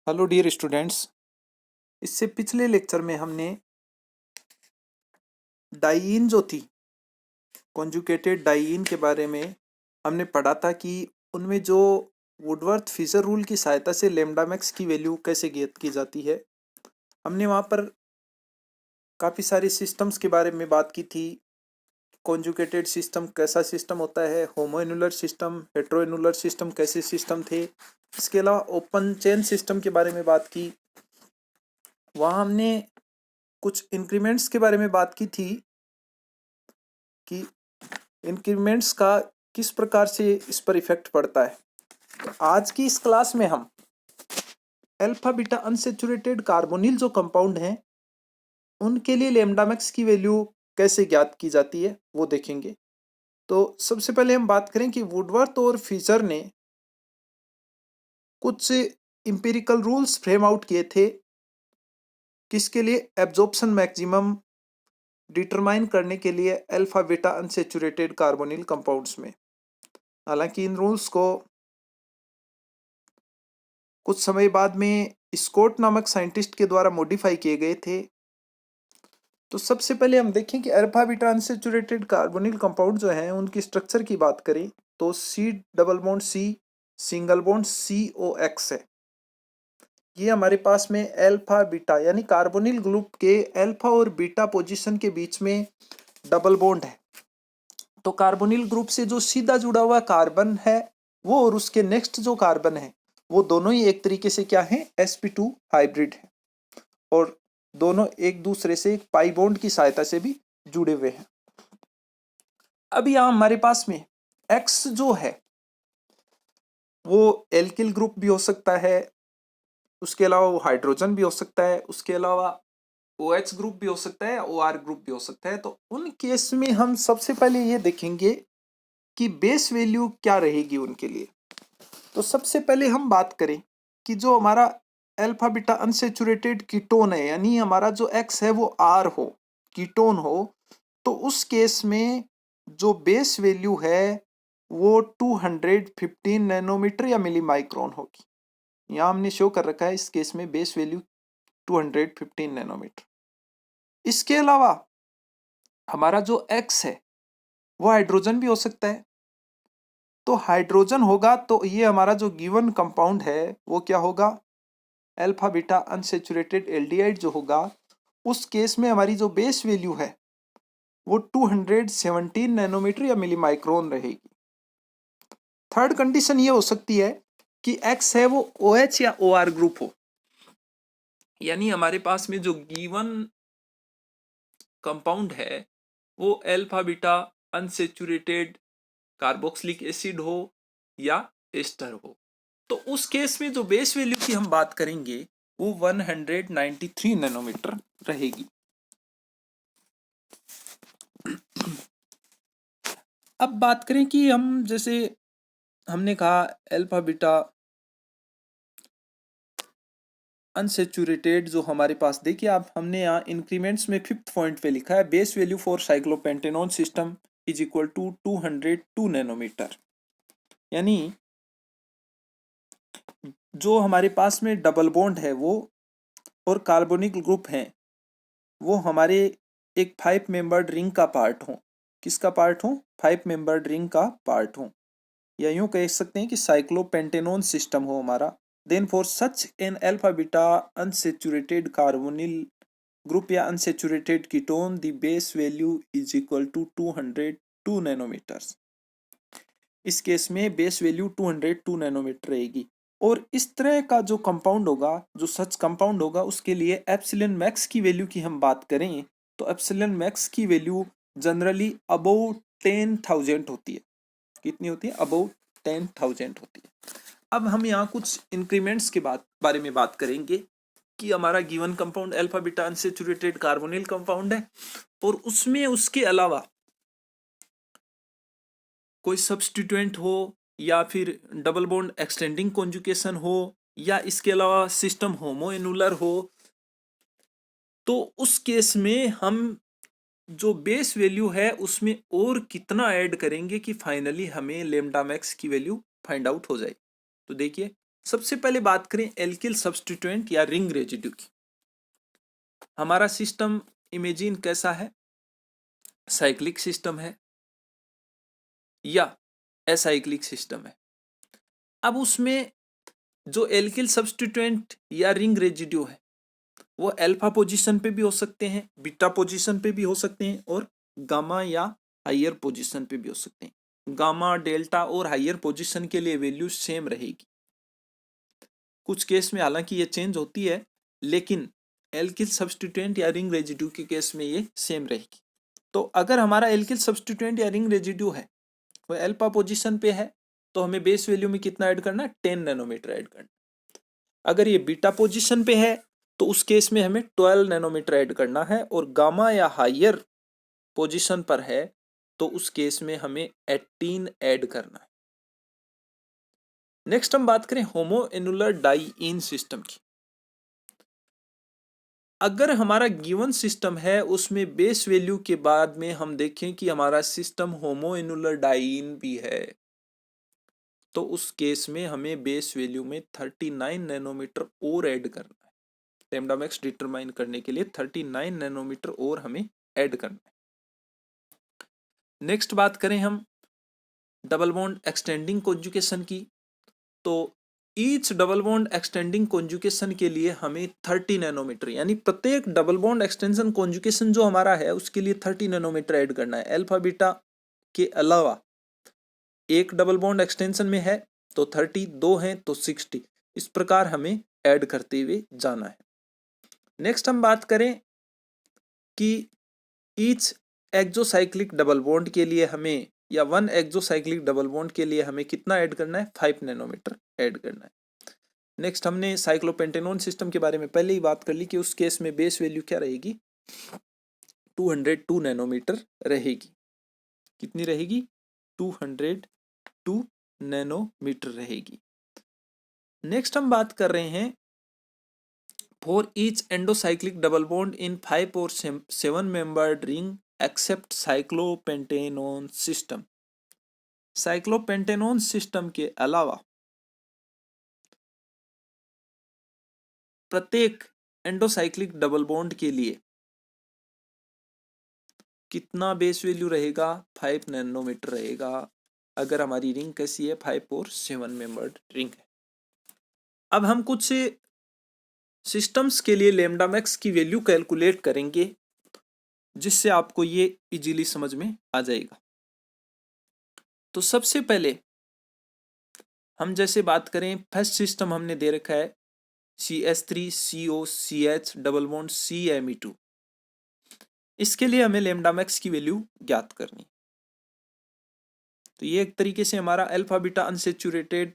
Hello dear students. इससे पिछले lecture में हमने डाइईन जो थी कॉन्जुगेटेड डाइईन के बारे में हमने पढ़ा था कि उनमें जो वुडवर्थ फिशर रूल की सहायता से लैम्डा मैक्स की वैल्यू कैसे ज्ञात की जाती है। हमने वहाँ पर काफ़ी सारे सिस्टम्स के बारे में बात की थी। कॉन्जुगेटेड सिस्टम कैसा सिस्टम होता है, होमोएनुलर सिस्टम, हेट्रोएनुलर सिस्टम कैसे सिस्टम थे। इसके अलावा ओपन चेन सिस्टम के बारे में बात की। वहाँ हमने कुछ इंक्रीमेंट्स के बारे में बात की थी कि इंक्रीमेंट्स का किस प्रकार से इस पर इफेक्ट पड़ता है। तो आज की इस क्लास में हम अल्फा बीटा अनसेचुरेटेड कार्बोनिल जो कंपाउंड हैं उनके लिए लैम्डा मैक्स की वैल्यू कैसे ज्ञात की जाती है वो देखेंगे। तो सबसे पहले हम बात करें कि वुडवर्थ और फिशर ने कुछ इंपिरिकल रूल्स फ्रेम आउट किए थे किसके लिए, एब्जॉर्प्शन मैक्सिमम डिटरमाइन करने के लिए alpha beta unsaturated carbonyl compounds में। हालांकि इन रूल्स को कुछ समय बाद में स्कॉट नामक साइंटिस्ट के द्वारा मॉडिफाई किए गए थे। तो सबसे पहले हम देखें कि alpha beta unsaturated carbonyl compound जो हैं उनकी स्ट्रक्चर की बात करें तो C double bond C single bond COX है। ये हमारे पास में अल्फा बीटा यानी कार्बोनिल ग्रुप के अल्फा और बीटा पोजीशन के बीच में डबल बॉन्ड है। तो कार्बोनिल ग्रुप से जो सीधा जुड़ा हुआ कार्बन है वो और उसके नेक्स्ट जो कार्बन है वो दोनों ही एक तरीके से क्या है, sp2 हाइब्रिड है और दोनों एक दूसरे से एक पाई बॉन्ड की सहायता से भी जुड़े हुए हैं। अब यहाँ हमारे पास में X जो है वो एल्किल ग्रुप भी हो सकता है, उसके अलावा वो हाइड्रोजन भी हो सकता है, उसके अलावा OH ग्रुप भी हो सकता है, OR ग्रुप भी हो सकता है। तो उन केस में हम सबसे पहले ये देखेंगे कि बेस वैल्यू क्या रहेगी उनके लिए। तो सबसे पहले हम बात करें कि जो हमारा अल्फा बीटा अनसेचुरेटेड कीटोन है यानी हमारा जो X है वो R हो, कीटोन हो, तो उस केस में जो बेस वैल्यू है वो 215 नैनोमीटर या मिली माइक्रोन होगी। यहाँ हमने शो कर रखा है इस केस में बेस वैल्यू 215 नैनोमीटर। इसके अलावा हमारा जो X है वो हाइड्रोजन भी हो सकता है। तो हाइड्रोजन होगा तो ये हमारा जो गिवन कंपाउंड है वो क्या होगा, अल्फा बीटा अनसेचुरेटेड एल्डिहाइड जो होगा। उस केस में हमारी जो बेस वैल्यू है वो 217 नैनोमीटर या मिली माइक्रोन रहेगी। थर्ड कंडीशन ये हो सकती है कि X है वो OH या OR ग्रुप हो, यानी हमारे पास में जो गिवन कंपाउंड है वो alpha beta unsaturated carboxylic acid हो या एस्टर हो। तो उस केस में जो बेस वैल्यू की हम बात करेंगे वो 193 नैनोमीटर रहेगी। अब बात करें कि हम जैसे हमने कहा अल्फा बीटा अनसेचुरेटेड जो हमारे पास, देखिए आप हमने यहाँ इंक्रीमेंट्स में 5th पॉइंट पे लिखा है base value for cyclopentenone system is equal to 202 nanometre. यानी जो हमारे पास में डबल बॉन्ड है वो और कार्बोनिक ग्रुप हैं वो हमारे एक 5 मेंबर्ड रिंग का पार्ट हो। किसका पार्ट हो, 5 मेंबर्ड रिंग का पार्ट हो, या यूं कह सकते हैं कि साइक्लोपेंटेनॉन सिस्टम हो हमारा। Then for such an alpha beta unsaturated carbonyl group या unsaturated ketone the base value is equal to 202 nanometres. इस केस में बेस वैल्यू 202 नैनोमीटर रहेगी। और इस तरह का जो कंपाउंड होगा, जो सच कंपाउंड होगा, उसके लिए एप्सिलॉन मैक्स की वैल्यू की हम बात करें तो एप्सिलॉन मैक्स की वैल्यू जनरली अबव 10,000 होती है। कितनी होती है, अबव 10,000 होती है। अब हम यहाँ कुछ इंक्रीमेंट्स के बारे में बात करेंगे कि हमारा given compound alpha beta unsaturated carbonyl compound है और उसमें उसके अलावा कोई सब्स्टिट्यूएंट हो या फिर डबल बॉन्ड एक्सटेंडिंग कॉन्जुगेशन हो या इसके अलावा सिस्टम होमोएनुलर हो, तो उस केस में हम जो बेस वैल्यू है उसमें और कितना ऐड करेंगे कि फाइनली हमें लैम्डा मैक्स की वैल्यू फाइंड आउट हो जाए। तो देखिए सबसे पहले बात करें एल्किल सब्स्टिट्यूएंट या रिंग रेजिड्यू की। हमारा सिस्टम इमेजिन कैसा है, साइक्लिक सिस्टम है या एसाइक्लिक सिस्टम है। अब उसमें जो एल्किल सब्स्टिट्यूएंट या रिंग रेजिड्यू है वो अल्फा पोजीशन पे भी हो सकते हैं, बीटा पोजीशन पे भी हो सकते हैं और गामा या हायर पोजीशन पे भी हो सकते हैं। गामा, डेल्टा और हायर पोजीशन के लिए वैल्यू सेम रहेगी। कुछ केस में हालांकि ये चेंज होती है, लेकिन एल्किल सब्स्टिट्यूएंट या रिंग रेजिड्यू के केस में ये सेम रहेगी। तो अगर हमारा एल्किल सब्स्टिट्यूएंट या रिंग रेजिड्यू है वो अल्फा पोजीशन पे है तो हमें बेस वैल्यू में कितना ऐड करना है, 10 नैनोमीटर ऐड करना। अगर ये बीटा पोजीशन पे है तो उस केस में हमें 12 नैनोमीटर ऐड करना है, और गामा या हायर पोजीशन पर है तो उस केस में हमें 18 ऐड करना है। नेक्स्ट हम बात करें होमोएनुलर डाई-इन सिस्टम की। अगर हमारा गिवन सिस्टम है उसमें बेस वैल्यू के बाद में हम देखें कि हमारा सिस्टम होमोएनुलर डाई-इन भी है तो उस केस में हमें बेस वैल्यू में 39 नैनोमीटर और ऐड करना है। लैम्डा मैक्स डिटरमाइन करने के लिए 39 नैनोमीटर और हमें ऐड करना है। नेक्स्ट बात करें हम डबल बॉन्ड एक्सटेंडिंग कॉन्जुगेशन की, तो each double bond extending conjugation के लिए हमें 30 नैनोमीटर, यानी प्रत्येक डबल बॉन्ड एक्सटेंशन कॉन्जुगेशन जो हमारा है उसके लिए 30 नैनोमीटर ऐड करना है। अल्फा बीटा के अलावा एक डबल बॉन्ड एक्सटेंशन में है तो 30, दो हैं तो 60, इस प्रकार हमें ऐड करते हुए जाना है। नेक्स्ट हम बात करें कि ईच एक्सोसाइक्लिक डबल बॉन्ड के लिए हमें, या वन एक्सोसाइक्लिक डबल बॉन्ड के लिए हमें कितना ऐड करना है, 5 नैनोमीटर ऐड करना है। नेक्स्ट हमने साइक्लोपेंटेनोन सिस्टम के बारे में पहले ही बात कर ली कि उस केस में बेस वैल्यू क्या रहेगी, 202 नैनोमीटर रहेगी। कितनी रहेगी, 202 नैनोमीटर रहेगी। नेक्स्ट हम बात कर रहे हैं for each endocyclic double bond in 5 और 7 membered ring except cyclopentanone system. Cyclopentanone system के अलावा प्रत्येक एंडोसाइक्लिक डबल बॉन्ड के लिए कितना बेस वैल्यू रहेगा, 5 नैनोमीटर रहेगा। अगर हमारी रिंग कैसी है, 5 और 7 मेंबर्ड रिंग है। अब हम कुछ सिस्टम्स के लिए लैम्डा मैक्स की वैल्यू कैलकुलेट करेंगे जिससे आपको ये इजीली समझ में आ जाएगा। तो सबसे पहले हम जैसे बात करें, फर्स्ट सिस्टम हमने दे रखा है CH3COCH डबल बॉन्ड CMe2। इसके लिए हमें लैम्डा मैक्स की वैल्यू ज्ञात करनी। तो ये एक तरीके से हमारा अल्फा बीटा अनसेचुरेटेड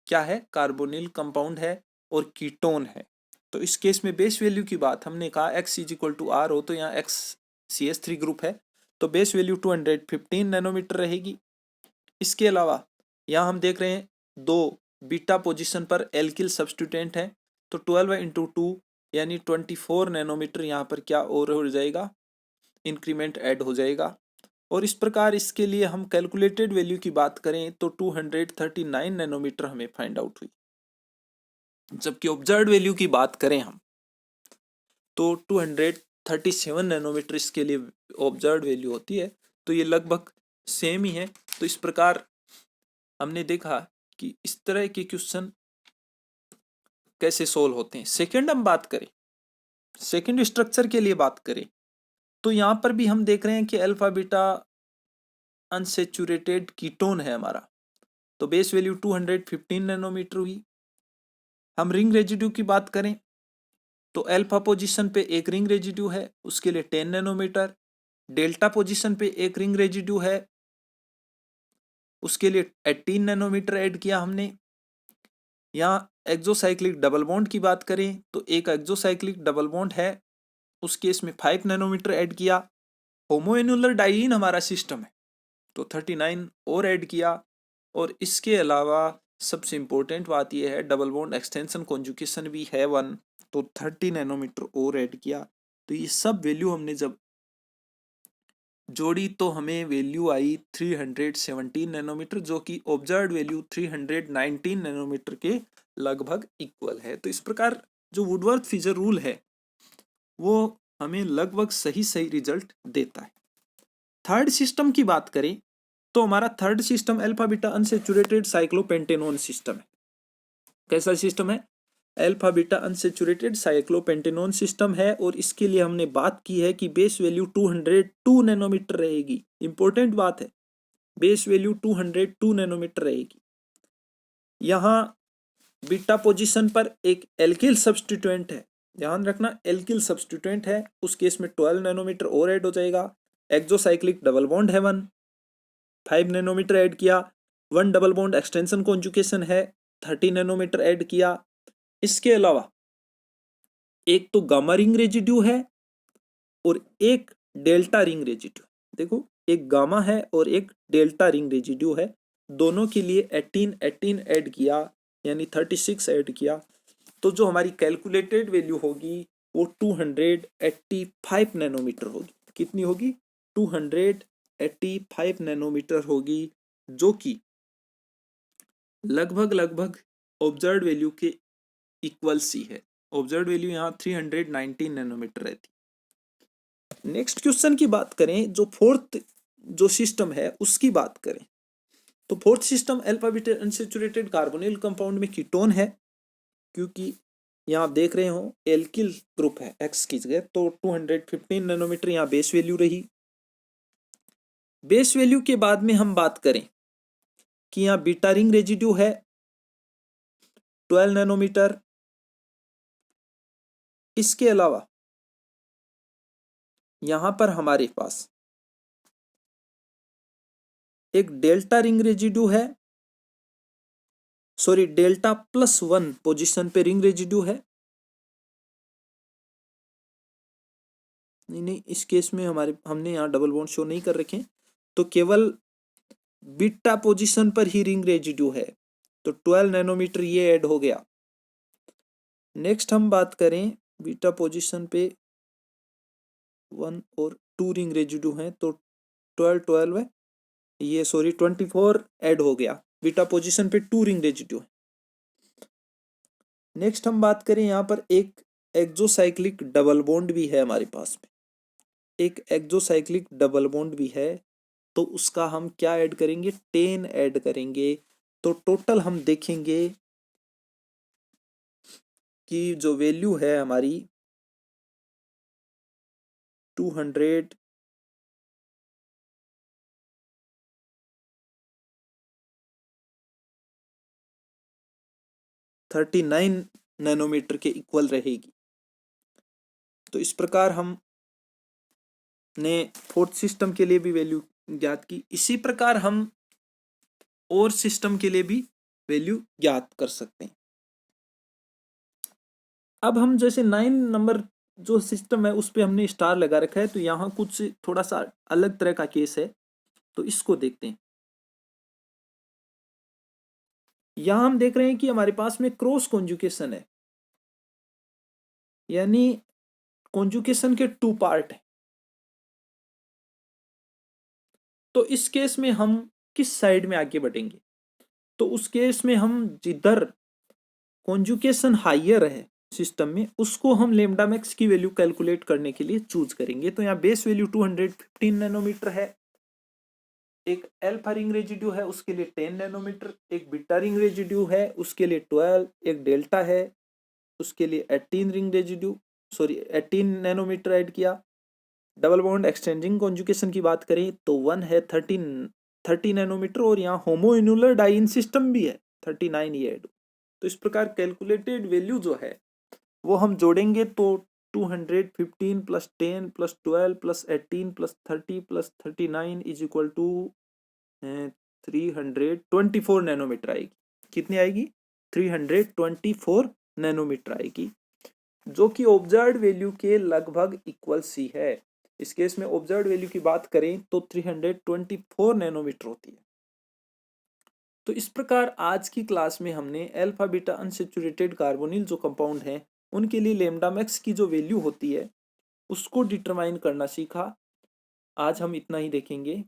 क्या है, कार्बोनिल कंपाउंड है और कीटोन है। तो इस केस में बेस वैल्यू की बात हमने कहा X = R हो, तो यहाँ X CH3 ग्रुप है तो बेस वैल्यू 215 नैनोमीटर रहेगी। इसके अलावा यहाँ हम देख रहे हैं दो बीटा पोजीशन पर एल्किल सब्स्टिट्यूएंट है तो 12 × 2 यानी 24 नैनोमीटर यहाँ पर क्या और हो जाएगा, इंक्रीमेंट ऐड हो जाएगा। और इस प्रकार इसके लिए हम कैलकुलेटेड वैल्यू की बात करें तो 239 नैनोमीटर हमें फाइंड आउट हुई। जबकि ऑब्जर्व्ड वैल्यू की बात करें हम तो 237 नैनोमीटर इसके लिए ऑब्जर्व्ड वैल्यू होती है। तो ये लगभग सेम ही है। तो इस प्रकार हमने देखा कि इस तरह के क्वेश्चन कैसे सोल्व होते हैं। सेकंड हम बात करें, सेकंड स्ट्रक्चर के लिए बात करें तो यहाँ पर भी हम देख रहे हैं कि अल्फा बीटा अनसेचुरेटेड कीटोन है हमारा, तो बेस वैल्यू 215 नैनोमीटर हुई। हम रिंग रेजिड्यू की बात करें तो अल्फा पोजीशन पे एक रिंग रेजिड्यू है उसके लिए 10 नैनोमीटर, डेल्टा पोजीशन पे एक रिंग रेजिड्यू है उसके लिए 18 नैनोमीटर ऐड किया हमने। यहाँ एक्सोसाइक्लिक डबल बॉन्ड की बात करें तो एक एक्सोसाइक्लिक डबल बॉन्ड है उस केस में 5 नैनोमीटर ऐड किया। होमोएनुलर डाइईन हमारा सिस्टम है तो 39 और ऐड किया। और इसके अलावा सबसे इंपॉर्टेंट बात यह है डबल बॉन्ड एक्सटेंशन कॉन्जुगेशन भी है 1 तो 30 नैनोमीटर और ऐड किया। तो ये सब वैल्यू हमने जब जोड़ी तो हमें वैल्यू आई 317 नैनोमीटर, जो कि ऑब्जर्व्ड वैल्यू 319 नैनोमीटर के लगभग इक्वल है। तो इस प्रकार जो वुडवर्थ फीचर रूल है वो हमें लगभग सही सही रिजल्ट देता है। थर्ड सिस्टम की बात करें तो हमारा third system alpha beta unsaturated cyclopentanone system है। कैसा सिस्टम है? Alpha beta unsaturated cyclopentanone system है, और इसके लिए हमने बात की है कि बेस वैल्यू 202 नैनोमीटर रहेगी। इंपॉर्टेंट बात है, बेस वैल्यू 202 नैनोमीटर रहेगी। यहाँ बीटा पोजीशन पर एक एल्किल सब्स्टिट्यूएंट है, ध्यान रखना एल्किल सब्स्टिट्यूएंट है, उस केस में 12 नैनोमीटर और ऐड हो जाएगा। एक्सोसाइक्लिक डबल बॉन्ड है 5 नैनोमीटर ऐड किया। 1 डबल बॉन्ड एक्सटेंशन कॉन्जुगेशन है, 30 नैनोमीटर ऐड किया। इसके अलावा एक तो गामा रिंग रेजिड्यू है और एक डेल्टा रिंग रेजिड्यू। देखो, एक गामा है और एक डेल्टा रिंग रेजिड्यू है, दोनों के लिए 18 ऐड किया, यानी 36 ऐड किया। तो जो हमारी कैलकुलेटेड वैल्यू होगी वो 285 नैनोमीटर होगी। कितनी होगी? 285 नैनोमीटर होगी, जो कि लगभग ऑब्जर्व्ड वैल्यू के इक्वल सी है। ऑब्जर्व्ड वैल्यू यहाँ 319 नैनोमीटर रहती। नेक्स्ट क्वेश्चन की बात करें, जो फोर्थ जो सिस्टम है उसकी बात करें, तो fourth system alpha beta unsaturated carbonyl compound में कीटोन है, क्योंकि यहाँ आप देख रहे हो एल्किल ग्रुप है एक्स की जगह, तो 215 नैनोमीटर यहाँ बेस वैल्यू रही। बेस वैल्यू के बाद में हम बात करें कि यहाँ बीटा रिंग रेजिड्यू है 12 नैनोमीटर। इसके अलावा यहां पर हमारे पास एक डेल्टा रिंग रेजिड्यू है, सॉरी डेल्टा +1 पोजीशन पे रिंग रेजिड्यू है। नहीं, इस केस में हमने यहाँ डबल बॉन्ड शो नहीं कर रखे, तो केवल बीटा पोजीशन पर ही रिंग रेजिड्यू है, तो 12 नैनोमीटर ये ऐड हो गया। नेक्स्ट हम बात करें बीटा पोजीशन पे 1 और 2 रिंग रेजिड्यू हैं, तो 12 है, ये सॉरी 24 ऐड हो गया। बीटा पोजीशन पे 2 रिंग रेजिड्यू है। नेक्स्ट हम बात करें, यहाँ पर एक एक्सोसाइक्लिक डबल बॉन्ड भी है हमारे पास में, एक एक्सोसाइक्लिक डबल बॉन्ड भी है, तो उसका हम क्या ऐड करेंगे? 10 ऐड करेंगे। तो टोटल हम देखेंगे कि जो वैल्यू है हमारी 239 नैनोमीटर के इक्वल रहेगी। तो इस प्रकार हम ने फोर्थ सिस्टम के लिए भी वैल्यू ज्ञात की। इसी प्रकार हम और सिस्टम के लिए भी वैल्यू ज्ञात कर सकते हैं। अब हम जैसे 9 नंबर जो सिस्टम है उस पे हमने स्टार लगा रखा है, तो यहाँ कुछ थोड़ा सा अलग तरह का केस है, तो इसको देखते हैं। यहाँ हम देख रहे हैं कि हमारे पास में क्रॉस कॉन्जुगेशन है, यानी कॉन्जुगेशन के 2 पार्ट है। तो इस केस में हम किस साइड में आगे बढ़ेंगे? तो उस केस में हम जिधर कॉन्जुगेशन हाइयर है सिस्टम में, उसको हम लेमडा मैक्स की वैल्यू कैलकुलेट करने के लिए चूज करेंगे। तो यहाँ बेस वैल्यू 215 नैनोमीटर है, एक अल्फा रिंग रेजिड्यू है उसके लिए 10 नैनोमीटर, एक बीटा रिंग रेजिड्यू है उसके लिए 12, एक डेल्टा है उसके लिए 18 ring residue sorry 18 nanometre add किया। डबल बॉन्ड एक्सचेंजिंग कॉन्जुगेशन की बात करें तो 1 है 30 नैनोमीटर, और यहाँ होमोइन्युलर डाइन सिस्टम भी है 39 ये ऐड। तो इस प्रकार कैलकुलेटेड वैल्यू जो है वो हम जोड़ेंगे तो 215 + 10 + 12 + 18 + 30 + 39 इज इक्वल टू 324 नैनोमीटर आएगी। कितनी आएगी? 324 नैनोमीटर आएगी, जो कि ऑब्जर्व्ड वैल्यू के लगभग इक्वल सी है। इस केस में ऑब्जर्व्ड वैल्यू की बात करें तो 324 नैनोमीटर होती है। तो इस प्रकार आज की क्लास में हमने अल्फा बीटा अनसैचुरेटेड कार्बोनिल जो कंपाउंड हैं उनके लिए लैम्डा मैक्स की जो वैल्यू होती है उसको डिटरमाइन करना सीखा। आज हम इतना ही देखेंगे।